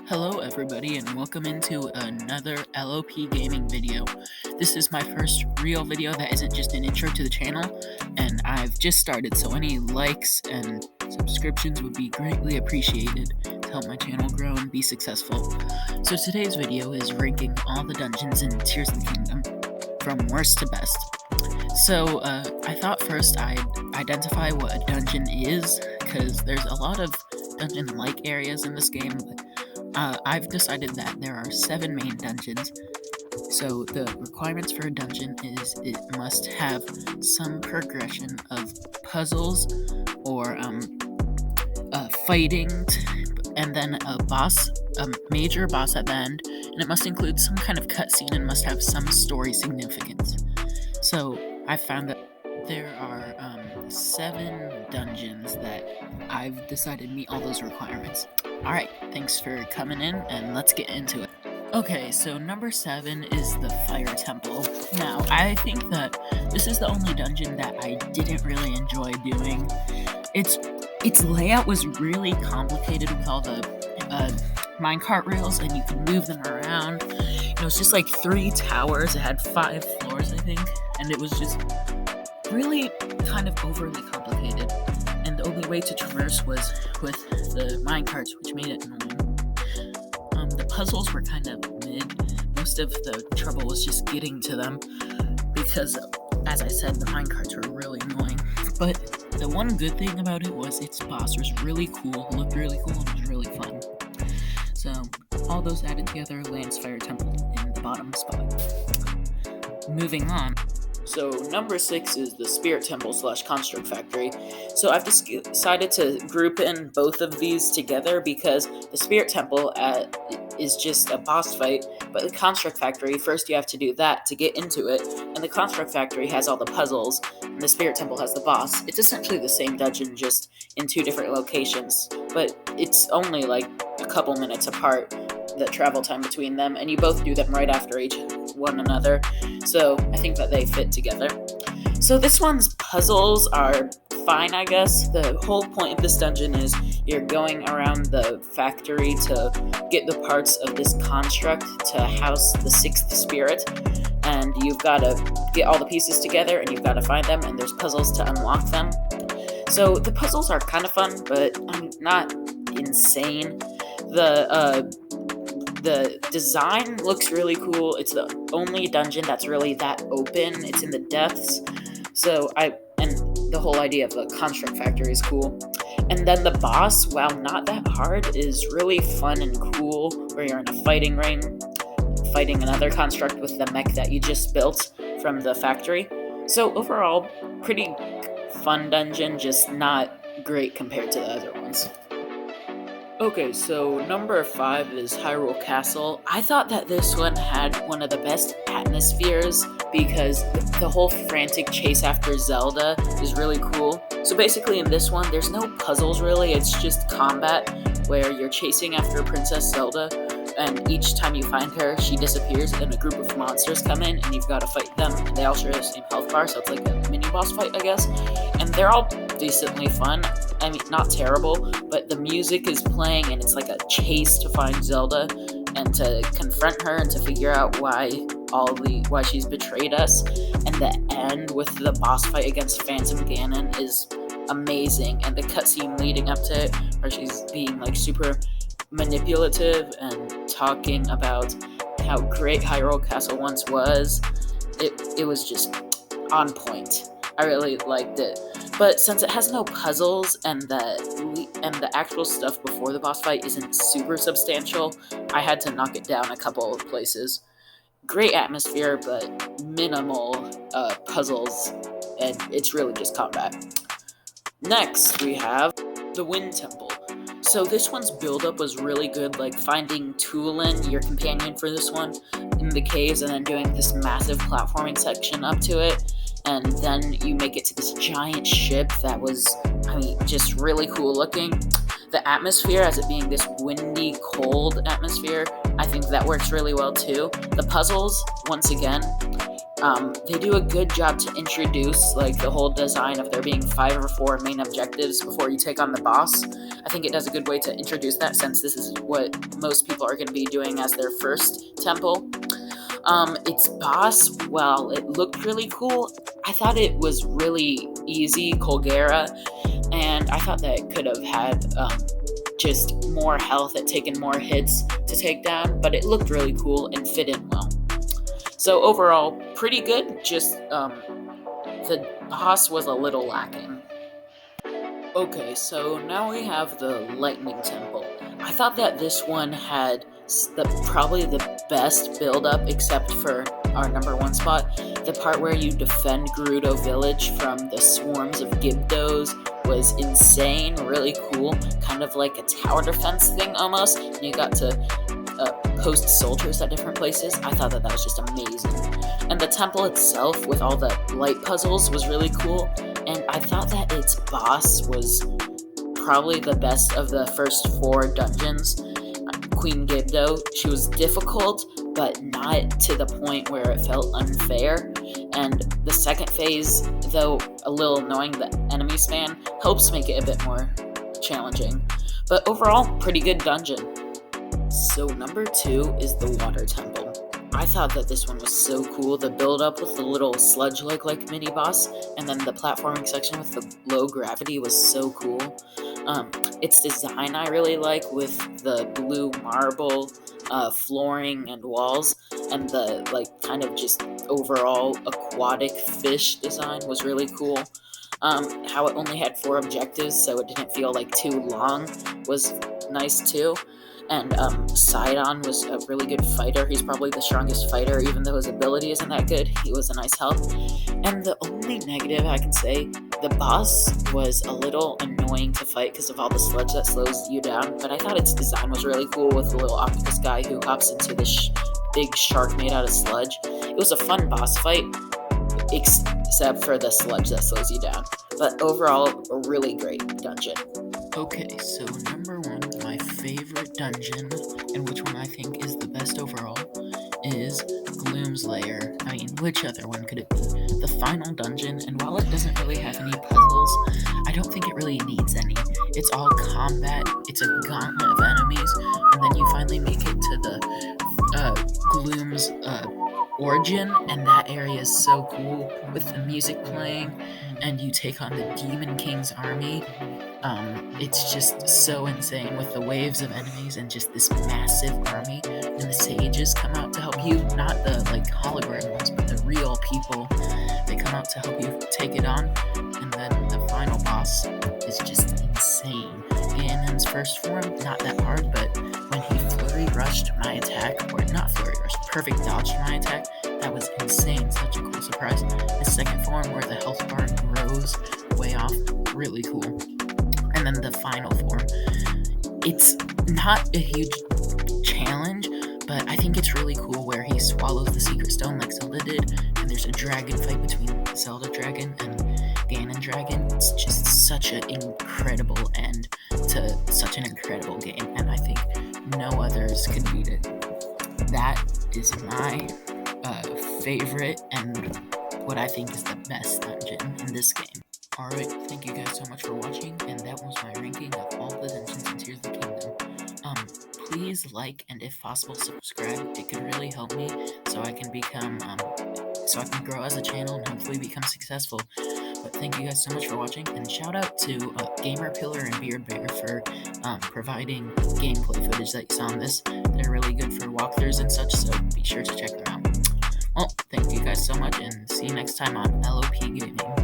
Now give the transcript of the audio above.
Hello everybody and welcome into another LOP gaming video. This is my first real video that isn't just an intro to the channel, and I've just started, so any likes and subscriptions would be greatly appreciated to help my channel grow and be successful. So today's video is ranking all the dungeons in Tears of the Kingdom from worst to best. So I thought first I'd identify what a dungeon is, because there's a lot of dungeon-like areas in this game, but I've decided that there are 7 main dungeons. So the requirements for a dungeon is it must have some progression of puzzles or fighting, and then a major boss at the end, and it must include some kind of cutscene and must have some story significance. So I found that there are 7 dungeons that I've decided meet all those requirements. Alright, thanks for coming in, and let's get into it. Okay, so number 7 is the Fire Temple. Now, I think that this is the only dungeon that I didn't really enjoy doing. Its layout was really complicated with all the minecart rails, and you can move them around. It was just like 3 towers. It had 5 floors, I think, and it was just really kind of overly complicated, and the only way to traverse was with the minecarts, which made it annoying. The puzzles were kind of mid. Most of the trouble was just getting to them, because, as I said, the minecarts were really annoying. But the one good thing about it was its boss was really cool, looked really cool, and was really fun. So, all those added together lands Fire Temple in the bottom spot. Moving on. So number 6 is the Spirit Temple / Construct Factory. So I've decided to group in both of these together because the Spirit Temple is just a boss fight, but the Construct Factory, first you have to do that to get into it, and the Construct Factory has all the puzzles, and the Spirit Temple has the boss. It's essentially the same dungeon, just in 2 different locations, but it's only like a couple minutes apart, the travel time between them, and you both do them right after one another, so I think that they fit together. So this one's puzzles are fine, I guess. The whole point of this dungeon is you're going around the factory to get the parts of this construct to house the 6th spirit, and you've got to get all the pieces together, and you've got to find them, and there's puzzles to unlock them. So the puzzles are kind of fun, but not insane. The design looks really cool. It's the only dungeon that's really that open. It's in the depths. And the whole idea of the construct factory is cool. And then the boss, while not that hard, is really fun and cool, where you're in a fighting ring, fighting another construct with the mech that you just built from the factory. So overall, pretty fun dungeon, just not great compared to the other ones. Okay, so number 5 is Hyrule Castle. I thought that this one had one of the best atmospheres because the whole frantic chase after Zelda is really cool. So basically in this one, there's no puzzles really, it's just combat where you're chasing after Princess Zelda, and each time you find her, she disappears and a group of monsters come in and you've got to fight them, and they all share the same health bar, so it's like a mini boss fight, I guess. And they're all decently fun. I mean, not terrible, but the music is playing and it's like a chase to find Zelda and to confront her and to figure out why she's betrayed us. And the end with the boss fight against Phantom Ganon is amazing, and the cutscene leading up to it, where she's being like super manipulative and talking about how great Hyrule Castle once was, it was just on point. I really liked it. But since it has no puzzles and the actual stuff before the boss fight isn't super substantial, I had to knock it down a couple of places. Great atmosphere, but minimal puzzles, and it's really just combat. Next, we have the Wind Temple. So this one's build-up was really good, like finding Tulin, your companion for this one, in the caves, and then doing this massive platforming section up to it. And then you make it to this giant ship that was, just really cool looking. The atmosphere, as it being this windy, cold atmosphere, I think that works really well too. The puzzles, once again, They do a good job to introduce like the whole design of there being 5 or 4 main objectives before you take on the boss. I think it does a good way to introduce that, since this is what most people are going to be doing as their first temple. Its boss, well, it looked really cool. I thought it was really easy, Colgera, and I thought that it could have had just more health at taking more hits to take down, but it looked really cool and fit in well. So overall, pretty good, just the boss was a little lacking. Okay, so now we have the Lightning Temple. I thought that this one had probably the best build-up, except for our number 1 spot. The part where you defend Gerudo Village from the swarms of Gibdos was insane, really cool, kind of like a tower defense thing almost. And you got to post soldiers at different places. I thought that was just amazing. And the temple itself, with all the light puzzles, was really cool. And I thought that its boss was probably the best of the first 4 dungeons. Queen Gibdo, she was difficult, but not to the point where it felt unfair. And the second phase, though a little annoying, the enemy span, helps make it a bit more challenging. But overall, pretty good dungeon. So number 2 is the Water Temple. I thought that this one was so cool. The build-up with the little sludge-like mini-boss, and then the platforming section with the low gravity was so cool. Its design I really like, with the blue marble flooring and walls, and the kind of just overall aquatic fish design was really cool. How it only had 4 objectives, so it didn't feel too long, was nice too. And Sidon was a really good fighter. He's probably the strongest fighter, even though his ability isn't that good. He was a nice help. And the only negative I can say, the boss was a little annoying to fight because of all the sludge that slows you down, but I thought its design was really cool, with the little octopus guy who hops into this big shark made out of sludge. It was a fun boss fight, except for the sludge that slows you down. But overall, a really great dungeon. Okay, so number 1, my favorite dungeon, and which one I think is the best overall, is Gloom's lair. I mean, which other one could it be? The final dungeon, and while it doesn't really have any puzzles, I don't think it really needs any. It's all combat, it's a gauntlet of enemies, and then you finally make it to the Gloom's origin, and that area is so cool, with the music playing, and you take on the Demon King's army. It's just so insane, with the waves of enemies and just this massive army, and the sages come out to help you, not the hologram ones, but the real people. They come out to help you take it on, and then the final boss is just insane. Ganon's first form, not that hard, but when he flurry rushed my attack, or not flurry rushed, perfect dodged my attack, that was insane, such a cool surprise. The second form, where the health bar grows way off, really cool. And then the final form, it's not a huge challenge, but I think it's really cool where he swallows the secret stone like Zelda did, and there's a dragon fight between Zelda Dragon and Ganon Dragon. It's just such an incredible end to such an incredible game, and I think no others could beat it. That is my favorite and what I think is the best dungeon in this game. Alright, thank you guys so much for watching, and that was my ranking of all the dungeons in Tears of the Kingdom. Please like, and if possible, subscribe. It could really help me, so I can grow as a channel and hopefully become successful. But thank you guys so much for watching, and shout out to Gamer Pillar and Beard Bear for providing gameplay footage that you saw in this. They're really good for walkthroughs and such, so be sure to check them out. Well, thank you guys so much, and see you next time on LOP Gaming.